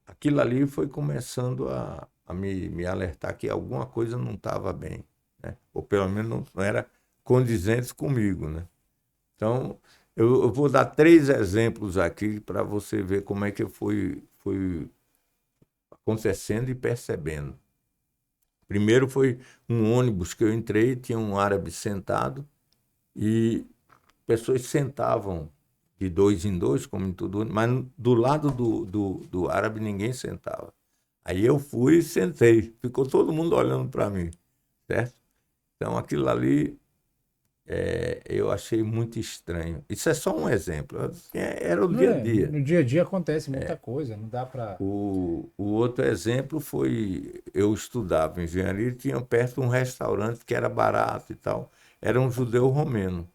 aquilo ali foi começando a me alertar que alguma coisa não estava bem, né? Ou pelo menos não era condizente comigo, né? Então, eu vou dar três exemplos aqui para você ver como é que foi acontecendo e percebendo. Primeiro foi um ônibus que eu entrei, tinha um árabe sentado e pessoas sentavam de dois em dois, como em tudo, mas do lado do árabe ninguém sentava. Aí eu fui e sentei, ficou todo mundo olhando para mim, certo? Então aquilo ali eu achei muito estranho. Isso é só um exemplo, era o Não dia a é, dia. no dia a dia acontece muita coisa, não dá para. O outro exemplo foi, eu estudava engenharia e tinha perto um restaurante que era barato e tal, era um judeu romeno.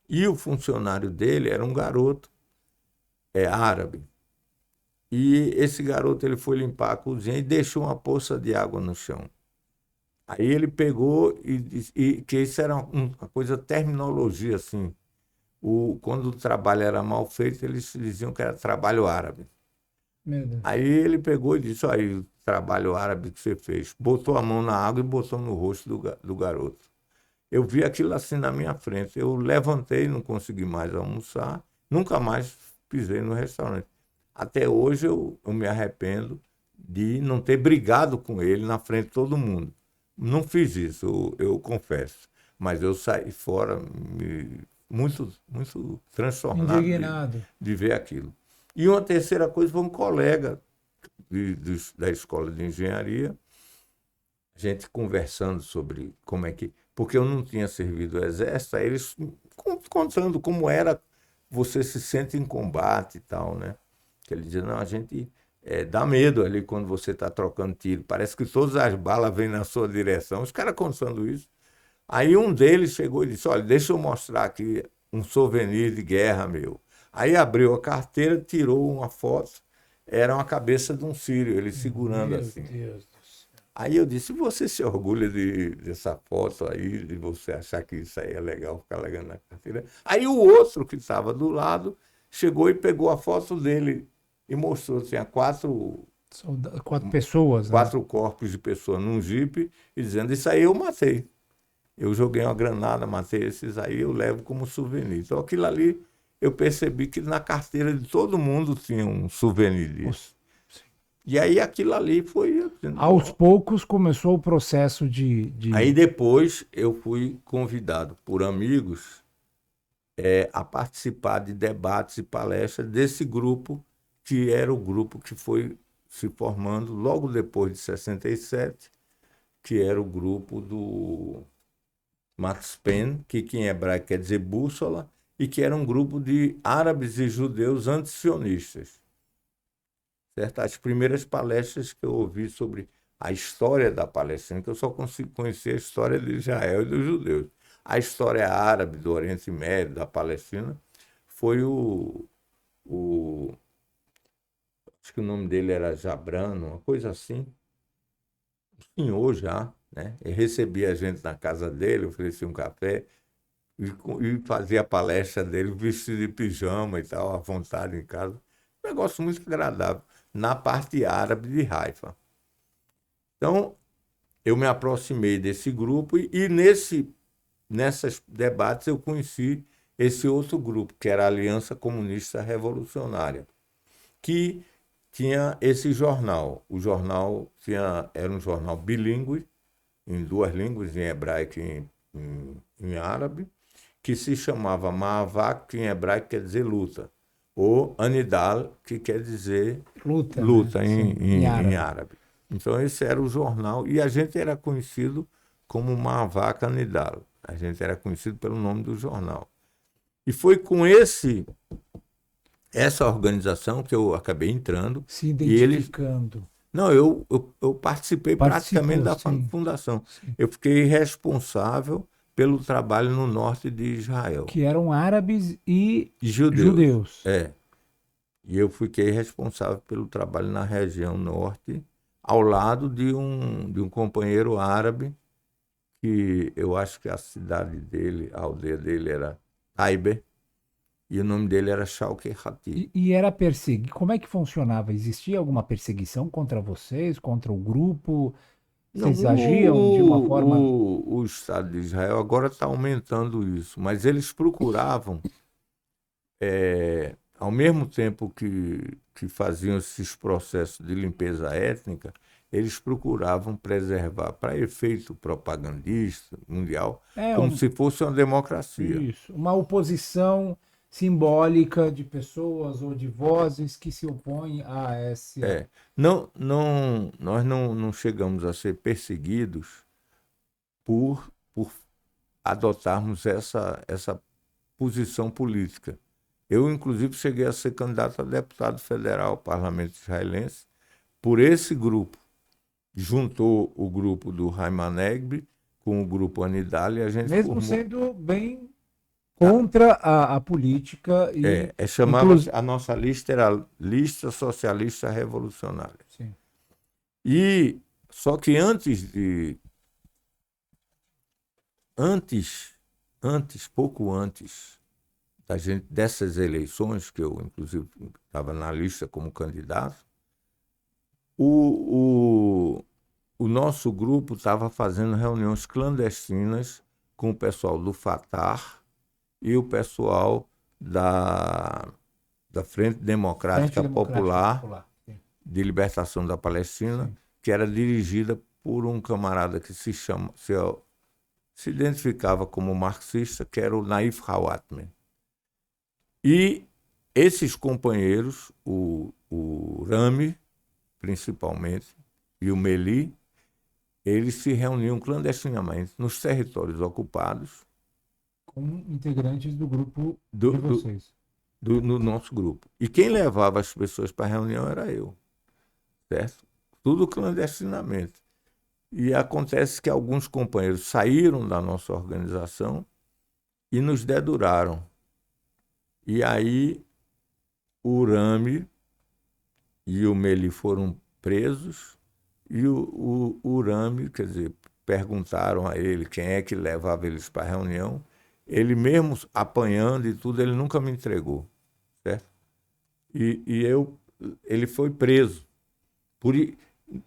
E o funcionário dele era um garoto árabe. E esse garoto ele foi limpar a cozinha e deixou uma poça de água no chão. Aí ele pegou e que isso era uma coisa, terminologia assim. Quando o trabalho era mal feito, eles diziam que era trabalho árabe. Meu Deus. Aí ele pegou e disse: aí, o trabalho árabe que você fez. Botou a mão na água e botou no rosto do garoto. Eu vi aquilo assim na minha frente. Eu levantei, não consegui mais almoçar, nunca mais pisei no restaurante. Até hoje eu me arrependo de não ter brigado com ele na frente de todo mundo. Não fiz isso, eu confesso. Mas eu saí fora muito, muito transtornado Indignado. de ver aquilo. E uma terceira coisa foi um colega da escola de engenharia, a gente conversando sobre como é que. Porque eu não tinha servido o exército, aí eles contando como era você se sente em combate e tal, né? Que ele dizia, não, a gente dá medo ali quando você está trocando tiro, parece que todas as balas vêm na sua direção. Os caras contando isso. Aí um deles chegou e disse, olha, deixa eu mostrar aqui um souvenir de guerra meu. Aí abriu a carteira, tirou uma foto, era uma cabeça de um sírio, ele segurando Meu assim. Deus do céu. Aí eu disse, você se orgulha dessa foto aí, de você achar que isso aí é legal, ficar legal na carteira? Aí o outro que estava do lado chegou e pegou a foto dele e mostrou, tinha Quatro pessoas, né? quatro corpos de pessoas num jipe, e dizendo, isso aí eu matei. Eu joguei uma granada, matei esses aí, eu levo como souvenir. Então aquilo ali, eu percebi que na carteira de todo mundo tinha um souvenir disso. E aí aquilo ali foi... Aos poucos começou o processo Aí depois eu fui convidado por amigos a participar de debates e palestras desse grupo, que era o grupo que foi se formando logo depois de 67, que era o grupo do Max Pen, que em hebraico quer dizer bússola, e que era um grupo de árabes e judeus antisionistas. Certo? As primeiras palestras que eu ouvi sobre a história da Palestina, que eu só consigo conhecer a história de Israel e dos judeus. A história árabe, do Oriente Médio, da Palestina, foi acho que o nome dele era Jabrano, uma coisa assim, um senhor já, né? Ele recebia a gente na casa dele, oferecia um café e fazia a palestra dele vestido de pijama e tal, à vontade em casa. Um negócio muito agradável, na parte árabe de Haifa. Então, eu me aproximei desse grupo e nessas debates eu conheci esse outro grupo, que era a Aliança Comunista Revolucionária, que tinha esse jornal. O jornal era um jornal bilíngue, em duas línguas, em hebraico e em árabe, que se chamava Mahavak, que em hebraico quer dizer luta, ou Anidal, que quer dizer luta, né? em árabe. Então esse era o jornal, e a gente era conhecido como Mahavak Anidal. A gente era conhecido pelo nome do jornal. E foi com essa organização que eu acabei entrando. Se identificando. Não, eu participei praticamente da sim. fundação. Sim. Eu fiquei responsável pelo trabalho no norte de Israel. Que eram árabes e judeus. E eu fiquei responsável pelo trabalho na região norte, ao lado de um companheiro árabe, que eu acho que a cidade dele, a aldeia dele era Taiber, e o nome dele era Shauki Hati. E era perseguido. Como é que funcionava? Existia alguma perseguição contra vocês, contra o grupo? Não, Vocês agiam de uma forma. o Estado de Israel agora está aumentando isso, mas eles procuravam, ao mesmo tempo que faziam esses processos de limpeza étnica, eles procuravam preservar, para efeito propagandista mundial, como se fosse uma democracia. Isso, uma oposição simbólica de pessoas ou de vozes que se opõem a esse. Nós não chegamos a ser perseguidos por adotarmos essa posição política. Eu, inclusive, cheguei a ser candidato a deputado federal ao parlamento israelense por esse grupo. Juntou o grupo do Ayman Negri com o grupo Anidal e a gente Mesmo sendo bem contra a política. A nossa lista era Lista Socialista Revolucionária. Sim. E só que pouco antes dessas eleições, que eu inclusive estava na lista como candidato, o nosso grupo estava fazendo reuniões clandestinas com o pessoal do Fatah e o pessoal da Frente Democrática Popular de Libertação da Palestina, sim, que era dirigida por um camarada que se identificava como marxista, que era o Naif Hawatmeh. E esses companheiros, o Rami, principalmente, e o Meli, eles se reuniam clandestinamente nos territórios ocupados. Com integrantes do grupo de vocês. No nosso grupo. E quem levava as pessoas para a reunião era eu. Certo? Tudo clandestinamente. E acontece que alguns companheiros saíram da nossa organização e nos deduraram. E aí o Rami e o Meli foram presos E o Rami, quer dizer, perguntaram a ele quem é que levava eles para a reunião. Ele mesmo apanhando e tudo, ele nunca me entregou, certo? Ele foi preso.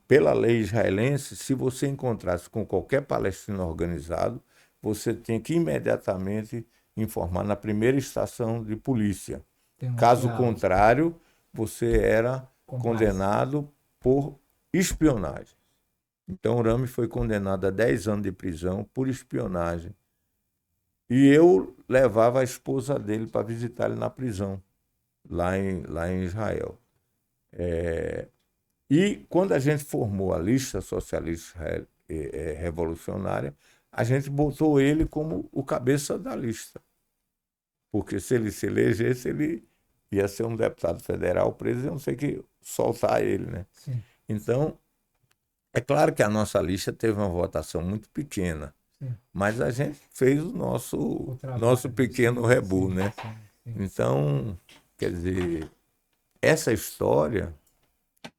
Pela lei israelense, se você encontrasse com qualquer palestino organizado, você tinha que imediatamente informar na primeira estação de polícia. Caso contrário, você era condenado por espionagem. Então, o Rami foi condenado a 10 anos de prisão por espionagem. E eu levava a esposa dele para visitar ele na prisão, lá em Israel. E quando a gente formou a lista socialista revolucionária, a gente botou ele como o cabeça da lista. Porque se ele se elegesse, ele ia ser um deputado federal preso, eu não sei que soltar ele, né? Sim. Então, é claro que a nossa lista teve uma votação muito pequena, Sim. mas a gente fez o nosso pequeno rebu, né? Sim. Então, quer dizer, essa história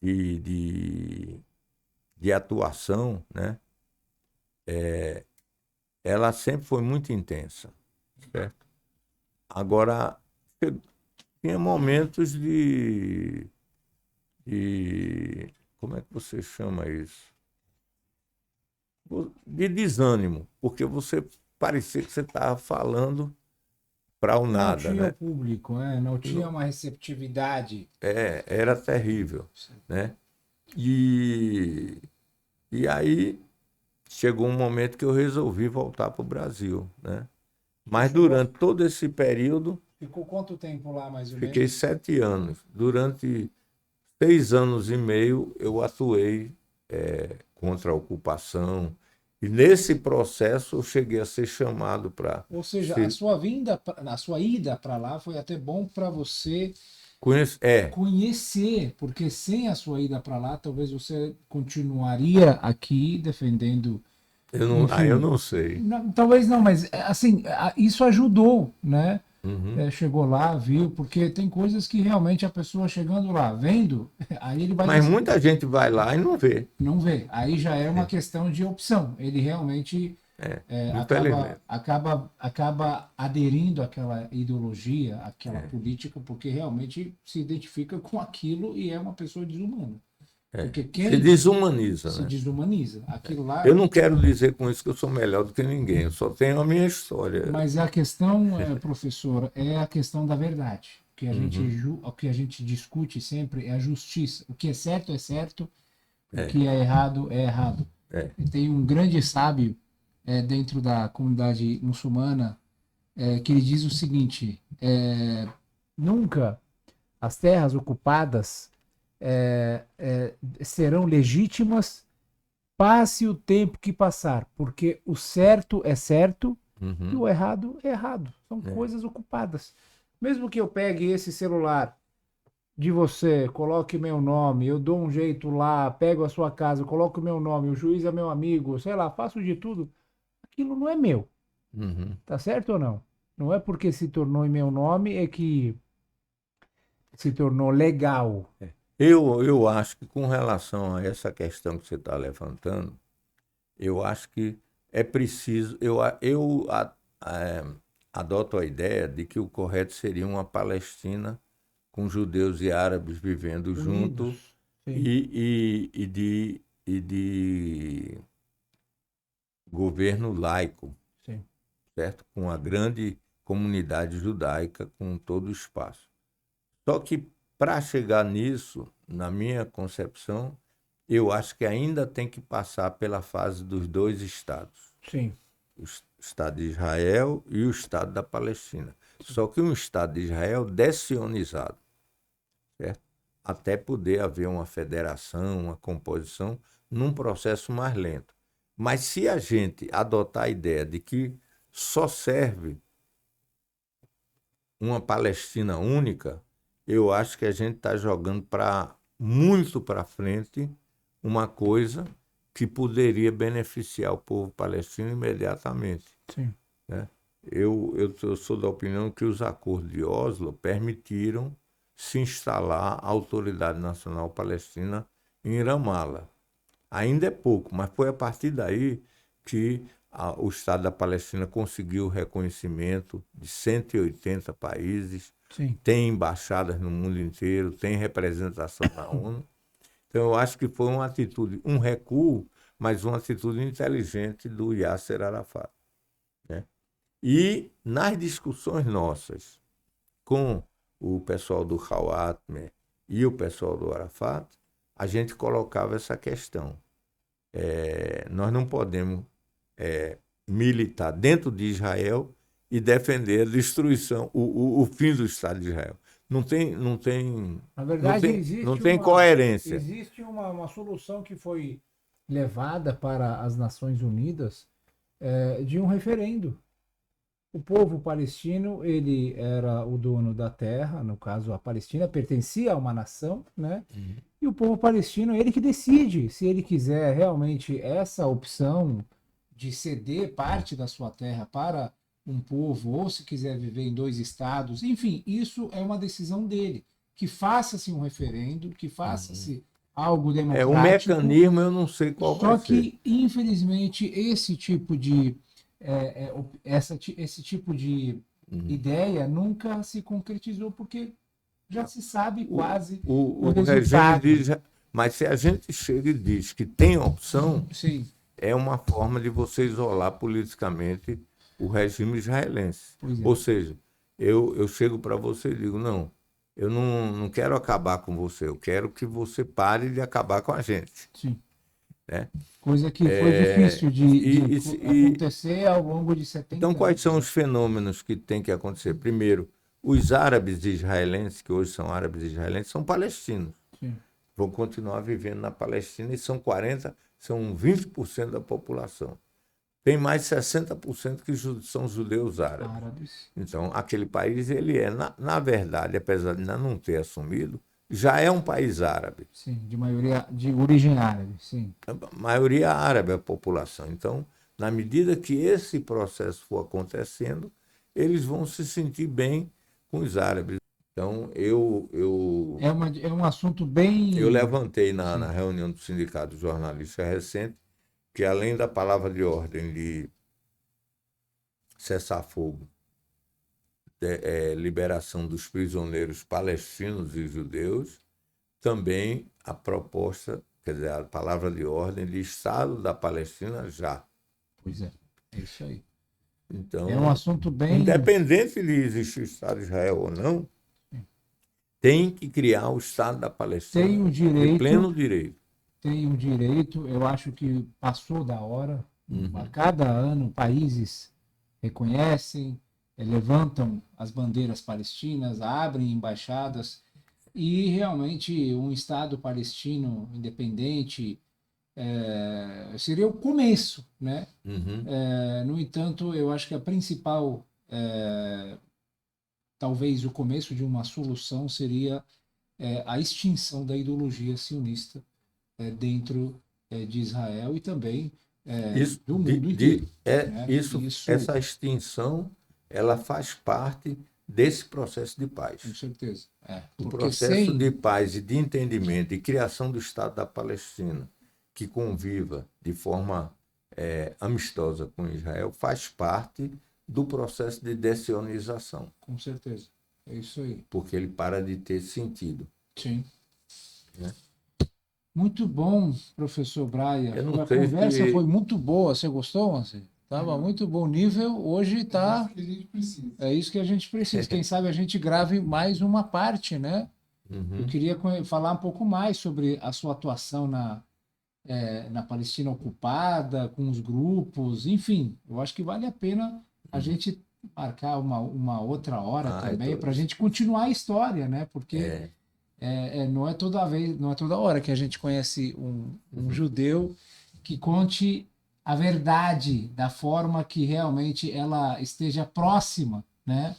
de atuação, né? Ela sempre foi muito intensa, certo? Agora, tinha momentos como é que você chama isso? De desânimo, porque você parecia que você estava falando para o nada, Não tinha né? o público, não tinha uma receptividade. Era terrível, né? E, e aí chegou um momento que eu resolvi voltar para o Brasil, né? Mas durante todo esse período, Ficou quanto tempo lá, mais ou fiquei menos? 7 anos. Durante 6 anos e meio, eu atuei contra a ocupação. E nesse processo, eu cheguei a ser chamado para Ou seja, a sua ida para lá foi até bom para você conhecer, porque sem a sua ida para lá, talvez você continuaria aqui defendendo, eu enfim, não sei. talvez não, mas assim, isso ajudou, né? Uhum. Chegou lá, viu, porque tem coisas que realmente a pessoa chegando lá, vendo, aí ele vai Mas decidir. muita gente vai lá e não vê. Não vê. Aí já é uma questão de opção. Ele realmente Infelizmente. acaba aderindo àquela ideologia, àquela política, porque realmente se identifica com aquilo e é uma pessoa desumana. Porque Se quem desumaniza, se né? desumaniza, aquilo lá. Eu não quero dizer com isso que eu sou melhor do que ninguém, eu só tenho a minha história. Mas a questão, professor, é a questão da verdade. O que a gente discute sempre é a justiça. O que é certo, o que é errado é errado. Tem um grande sábio dentro da comunidade muçulmana que ele diz o seguinte: nunca as terras ocupadas serão legítimas, passe o tempo que passar, porque o certo é certo e o errado é errado. São coisas ocupadas. Mesmo que eu pegue esse celular de você, coloque meu nome, eu dou um jeito lá, pego a sua casa, coloco o meu nome, o juiz é meu amigo, sei lá, faço de tudo, aquilo não é meu, tá certo ou não? Não é porque se tornou em meu nome é que se tornou legal. Eu acho que com relação a essa questão que você está levantando, eu acho que é preciso. Adoto a ideia de que o correto seria uma Palestina com judeus e árabes vivendo juntos e de governo laico, Sim. certo? Com a grande comunidade judaica, com todo o espaço. Só que para chegar nisso, na minha concepção, eu acho que ainda tem que passar pela fase dos dois estados. Sim. O Estado de Israel e o Estado da Palestina. Só que um Estado de Israel dessionizado, certo? Até poder haver uma federação, uma composição, num processo mais lento. Mas se a gente adotar a ideia de que só serve uma Palestina única, eu acho que a gente está jogando muito para frente uma coisa que poderia beneficiar o povo palestino imediatamente. Sim. Né? Eu sou da opinião que os acordos de Oslo permitiram se instalar a Autoridade Nacional Palestina em Ramala. Ainda é pouco, mas foi a partir daí que o Estado da Palestina conseguiu o reconhecimento de 180 países, Sim. tem embaixadas no mundo inteiro, tem representação na ONU. Então, eu acho que foi uma atitude, um recuo, mas uma atitude inteligente do Yasser Arafat, né? E nas discussões nossas com o pessoal do Hawatmeh e o pessoal do Arafat, a gente colocava essa questão. Nós não podemos militar dentro de Israel e defender a destruição, o fim do Estado de Israel. Não tem, não tem, Na não verdade, tem, não tem coerência. existe uma solução que foi levada para as Nações Unidas de um referendo. O povo palestino, ele era o dono da terra, no caso a Palestina pertencia a uma nação, né? E o povo palestino, ele que decide se ele quiser realmente essa opção de ceder parte da sua terra para um povo, ou se quiser viver em dois estados, enfim, isso é uma decisão dele. Que faça-se um referendo, que faça-se algo O democrático, mecanismo eu não sei qual vai só ser. que, infelizmente, esse tipo de esse tipo de ideia nunca se concretizou, porque já se sabe quase o O regime resultado. diz, mas se a gente chega e diz que tem opção, Sim, é uma forma de você isolar politicamente o regime israelense. pois é. Ou seja, eu chego para você e digo, não, eu não quero acabar com você, eu quero que você pare de acabar com a gente. Sim. Né? Coisa que foi difícil de E, acontecer ao longo de então, 70 quais são anos. os fenômenos que têm que acontecer? Primeiro, os árabes israelenses, que hoje são árabes israelenses, são palestinos. Sim. Vão continuar vivendo na Palestina e são 20% da população. Tem mais 60% que são judeus árabes. Árabes. Então, aquele país, ele é, na verdade, apesar de ainda não ter assumido, já é um país árabe. Sim, de maioria de origem árabe, sim. A maioria árabe é a população. Então, na medida que esse processo for acontecendo, eles vão se sentir bem com os árabes. Então, É um assunto eu bem. levantei na Sim, reunião do Sindicato de Jornalistas recente que, além da palavra de ordem de cessar-fogo, liberação dos prisioneiros palestinos e judeus, também a proposta, quer dizer, a palavra de ordem de Estado da Palestina já. pois é. É isso aí. É um Então, assunto bem. independente de existir o Estado de Israel ou não, tem que criar o Estado da Tem Palestina o de direito, pleno direito. eu acho que passou da hora. A cada ano, países reconhecem, levantam as bandeiras palestinas, abrem embaixadas, e realmente um Estado palestino independente seria o começo, né? Uhum. No entanto, eu acho que a principal, talvez o começo de uma solução seria a extinção da ideologia sionista dentro de Israel e também Isso, do mundo inteiro, né? Isso, essa extinção, ela faz parte desse processo de com paz. certeza. O Porque processo sem. de paz e de entendimento e criação do Estado da Palestina, que conviva de forma amistosa com Israel, faz parte do processo de dessionização, Com certeza. É isso aí. porque ele para de ter sentido. Sim. Né? Muito bom, professor Braia. Eu não A sei conversa foi se. muito boa. Você gostou, Marcelo? Estava muito bom nível. Hoje está. É isso que a gente precisa. Quem sabe a gente grave mais uma parte, né? Eu Uhum. queria falar um pouco mais sobre a sua atuação na Palestina ocupada, com os grupos, enfim. Eu acho que vale a pena a gente marcar uma outra hora Ah, também para a gente continuar a história, né? Porque é, não é toda vez, não é toda hora que a gente conhece um judeu que conte a verdade da forma que realmente ela esteja próxima, né?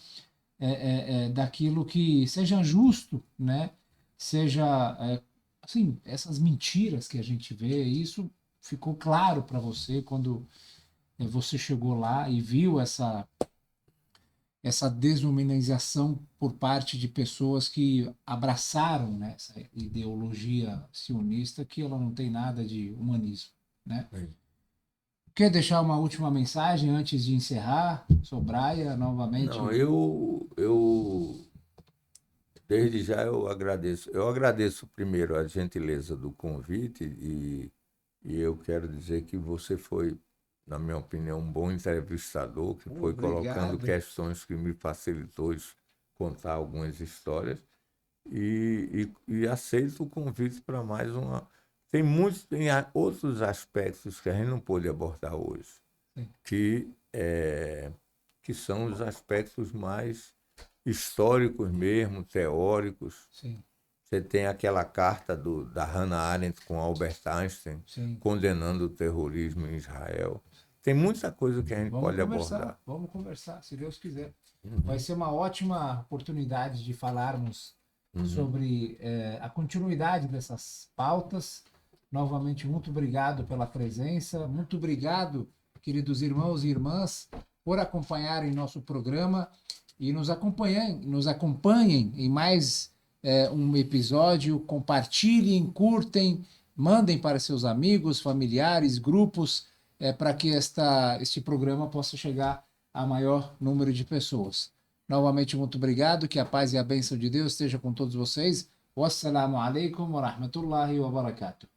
Daquilo que seja justo, né? Seja assim, essas mentiras que a gente vê, isso ficou claro para você quando você chegou lá e viu essa desumanização por parte de pessoas que abraçaram, né, essa ideologia sionista, que ela não tem nada de humanismo, né? Quer deixar uma última mensagem antes de encerrar? Sobraia, novamente. Não, desde já eu agradeço. Eu agradeço primeiro a gentileza do convite e eu quero dizer que você foi, na minha opinião, um bom entrevistador, que foi colocando questões que me facilitou contar algumas histórias e aceito o convite para mais uma. Tem outros aspectos que a gente não pôde abordar hoje, Sim. que são os aspectos mais históricos mesmo, teóricos. Sim. Você tem aquela carta da Hannah Arendt com Albert Einstein, Sim. condenando o terrorismo em Israel. Tem muita coisa que a gente pode abordar. Vamos conversar, se Deus quiser. Vai ser uma ótima oportunidade de falarmos sobre a continuidade dessas pautas. Novamente, muito obrigado pela presença. Muito obrigado, queridos irmãos e irmãs, por acompanharem nosso programa e nos acompanhem em mais um episódio. Compartilhem, curtem, mandem para seus amigos, familiares, grupos, para que este programa possa chegar a maior número de pessoas. Novamente, muito obrigado. Que a paz e a bênção de Deus esteja com todos vocês. Wassalamu alaikum wa rahmatullahi wa barakatuh.